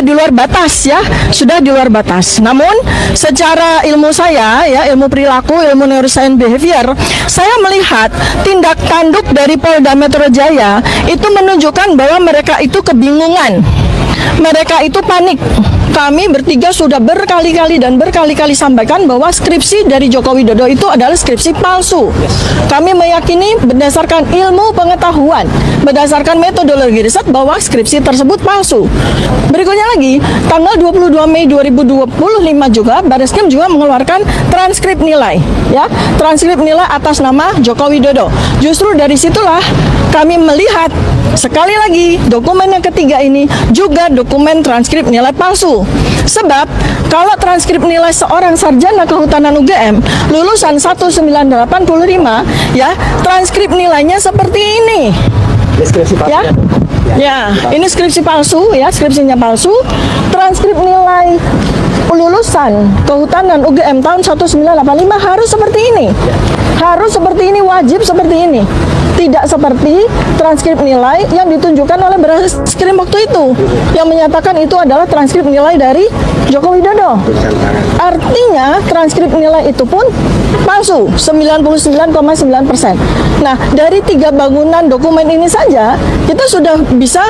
sudah di luar batas ya, sudah di luar batas. Namun secara ilmu saya ya, ilmu perilaku, ilmu neuroscience behavior, saya melihat tindak tanduk dari Polda Metro Jaya itu menunjukkan bahwa mereka itu kebingungan. Mereka itu panik. Kami bertiga sudah berkali-kali sampaikan bahwa skripsi dari Joko Widodo itu adalah skripsi palsu. Kami meyakini berdasarkan ilmu pengetahuan, berdasarkan metodologi riset bahwa skripsi tersebut palsu. Berikutnya lagi, tanggal 22 Mei 2025 juga Bareskrim juga mengeluarkan transkrip nilai, ya, transkrip nilai atas nama Joko Widodo. Justru dari situlah kami melihat sekali lagi dokumen yang ketiga ini juga dokumen transkrip nilai palsu. Sebab kalau transkrip nilai seorang sarjana kehutanan UGM lulusan 1985 ya, transkrip nilainya seperti ini. Ya. Ya, ini skripsi palsu ya, skripsinya palsu. Transkrip nilai lulusan kehutanan UGM tahun 1985 harus seperti ini. Harus seperti ini, wajib seperti ini. Tidak seperti transkrip nilai yang ditunjukkan oleh Bareskrim waktu itu, yang menyatakan itu adalah transkrip nilai dari Joko Widodo. Artinya transkrip nilai itu pun palsu, 99,9%. Nah, dari 3 bangunan dokumen ini saja kita sudah bisa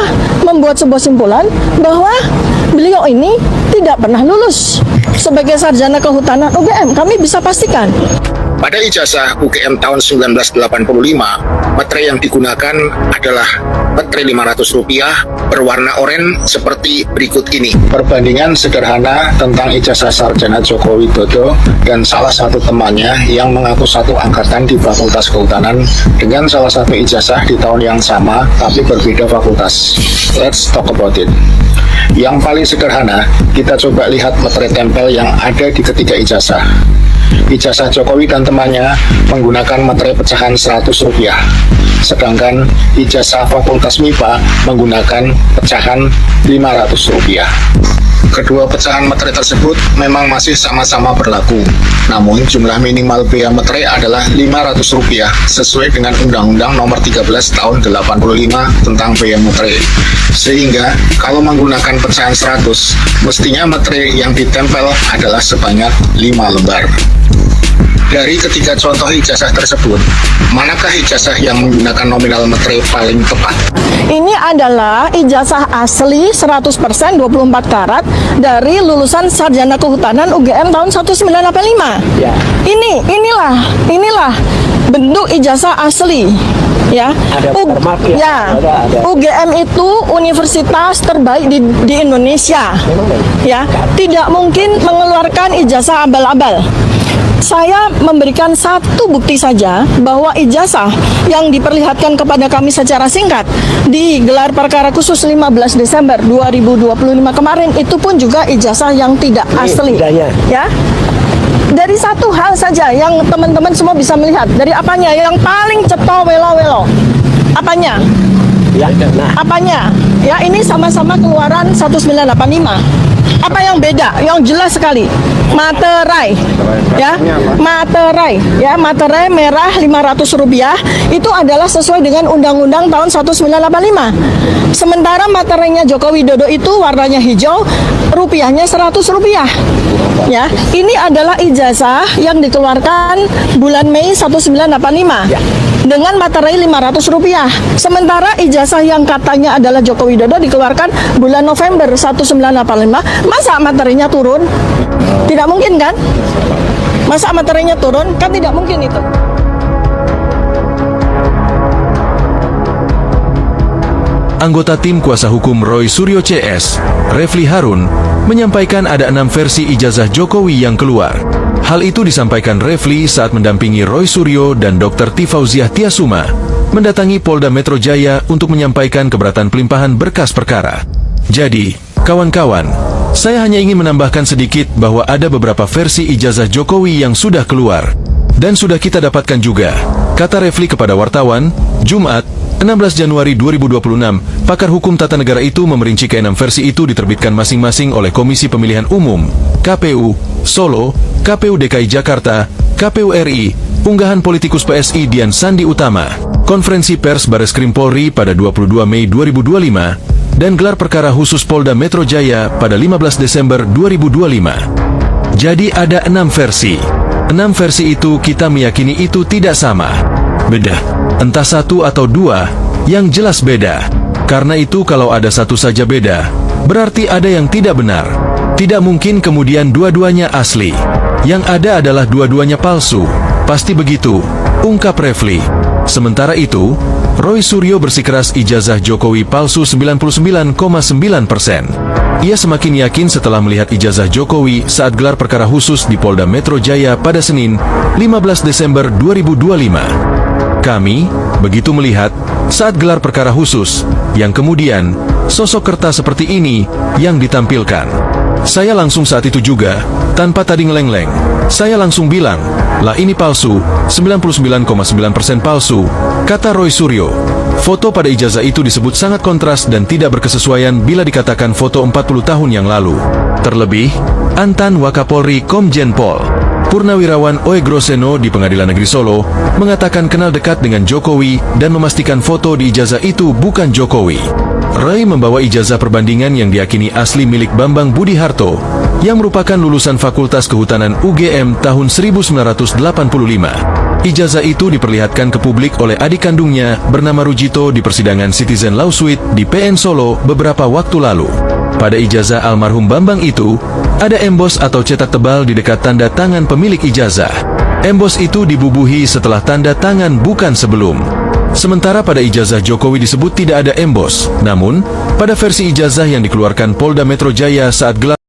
membuat sebuah simpulan bahwa beliau ini tidak pernah lulus sebagai sarjana kehutanan UGM. Kami bisa pastikan. Pada ijazah UGM tahun 1985, materai yang digunakan adalah materai Rp500 berwarna oranye seperti berikut ini. Perbandingan sederhana tentang ijazah sarjana Joko Widodo dan salah satu temannya yang mengaku satu angkatan di Fakultas Kehutanan dengan salah satu ijazah di tahun yang sama tapi berbeda fakultas. Let's talk about it. Yang paling sederhana, kita coba lihat materai tempel yang ada di ketiga ijazah. Ijazah Jokowi dan temannya menggunakan materai pecahan Rp100, sedangkan ijazah Fakultas MIPA menggunakan pecahan Rp500. Kedua pecahan materai tersebut memang masih sama-sama berlaku, namun jumlah minimal bea materai adalah Rp500 sesuai dengan Undang-Undang Nomor 13 Tahun 85 tentang bea materai. Sehingga kalau menggunakan pecahan 100, mestinya materai yang ditempel adalah sebanyak 5 lembar. Dari ketiga contoh ijazah tersebut, manakah ijazah yang menggunakan nominal materai paling tepat? Ini adalah ijazah asli 100% 24 karat dari lulusan sarjana kehutanan UGM tahun 1985. Ya. Inilah bentuk ijazah asli. Ya, Ada watermark ya. Ada. UGM itu universitas terbaik di Indonesia. Ya, tidak mungkin mengeluarkan ijazah abal-abal. Saya memberikan satu bukti saja bahwa ijazah yang diperlihatkan kepada kami secara singkat di gelar perkara khusus 15 Desember 2025 kemarin itu pun juga ijazah yang tidak asli. Ya. Dari satu hal saja yang teman-teman semua bisa melihat. Dari apanya? Yang paling ceto welo-welo. Apanya? Ya, nah. Apanya? Ya, ini sama-sama keluaran 1985. Apa yang beda? Yang jelas sekali. Materai. Ya, materai. Ya, materai merah Rp500 itu adalah sesuai dengan Undang-Undang tahun 1985. Sementara materainya Joko Widodo itu warnanya hijau, rupiahnya Rp100. Ya, ini adalah ijazah yang dikeluarkan bulan Mei 1985 dengan materai Rp500. Sementara ijazah yang katanya adalah Joko Widodo dikeluarkan bulan November 1985. Masa materinya turun? Tidak mungkin kan? Masa materinya turun? Kan tidak mungkin itu. Anggota tim kuasa hukum Roy Suryo CS, Refli Harun, menyampaikan ada 6 versi ijazah Jokowi yang keluar. Hal itu disampaikan Refli saat mendampingi Roy Suryo dan Dr. Tifauziah Tiasuma mendatangi Polda Metro Jaya untuk menyampaikan keberatan pelimpahan berkas perkara. Jadi, kawan-kawan, saya hanya ingin menambahkan sedikit bahwa ada beberapa versi ijazah Jokowi yang sudah keluar dan sudah kita dapatkan juga, kata Refli kepada wartawan, Jumat, 16 Januari 2026, pakar hukum tata negara itu memerinci ke-6 versi itu diterbitkan masing-masing oleh Komisi Pemilihan Umum, KPU, Solo, KPU DKI Jakarta, KPU RI, unggahan politikus PSI Dian Sandi Utama, konferensi pers Bareskrim Polri pada 22 Mei 2025, dan gelar perkara khusus Polda Metro Jaya pada 15 Desember 2025. Jadi ada 6 versi. 6 versi itu kita meyakini itu tidak sama. Beda. Entah 1 atau 2, yang jelas beda. Karena itu kalau ada satu saja beda, berarti ada yang tidak benar. Tidak mungkin kemudian dua-duanya asli. Yang ada adalah dua-duanya palsu. Pasti begitu, ungkap Refli. Sementara itu, Roy Suryo bersikeras ijazah Jokowi palsu 99,9%. Ia semakin yakin setelah melihat ijazah Jokowi saat gelar perkara khusus di Polda Metro Jaya pada Senin, 15 Desember 2025. Kami begitu melihat saat gelar perkara khusus, yang kemudian sosok kertas seperti ini yang ditampilkan. Saya langsung saat itu juga, tanpa tadi ngeleng-leng, saya langsung bilang, lah ini palsu, 99,9% palsu, kata Roy Suryo. Foto pada ijazah itu disebut sangat kontras dan tidak berkesesuaian bila dikatakan foto 40 tahun yang lalu. Terlebih, Antan Wakapolri Komjen Pol Purnawirawan Oe Groseno di Pengadilan Negeri Solo mengatakan kenal dekat dengan Jokowi dan memastikan foto di ijazah itu bukan Jokowi. Roy membawa ijazah perbandingan yang diyakini asli milik Bambang Budi Harto, yang merupakan lulusan Fakultas Kehutanan UGM tahun 1985. Ijazah itu diperlihatkan ke publik oleh adik kandungnya bernama Rujito di persidangan Citizen Law Suite di PN Solo beberapa waktu lalu. Pada ijazah almarhum Bambang itu, ada embos atau cetak tebal di dekat tanda tangan pemilik ijazah. Embos itu dibubuhi setelah tanda tangan bukan sebelum. Sementara pada ijazah Jokowi disebut tidak ada embos. Namun, pada versi ijazah yang dikeluarkan Polda Metro Jaya saat gelar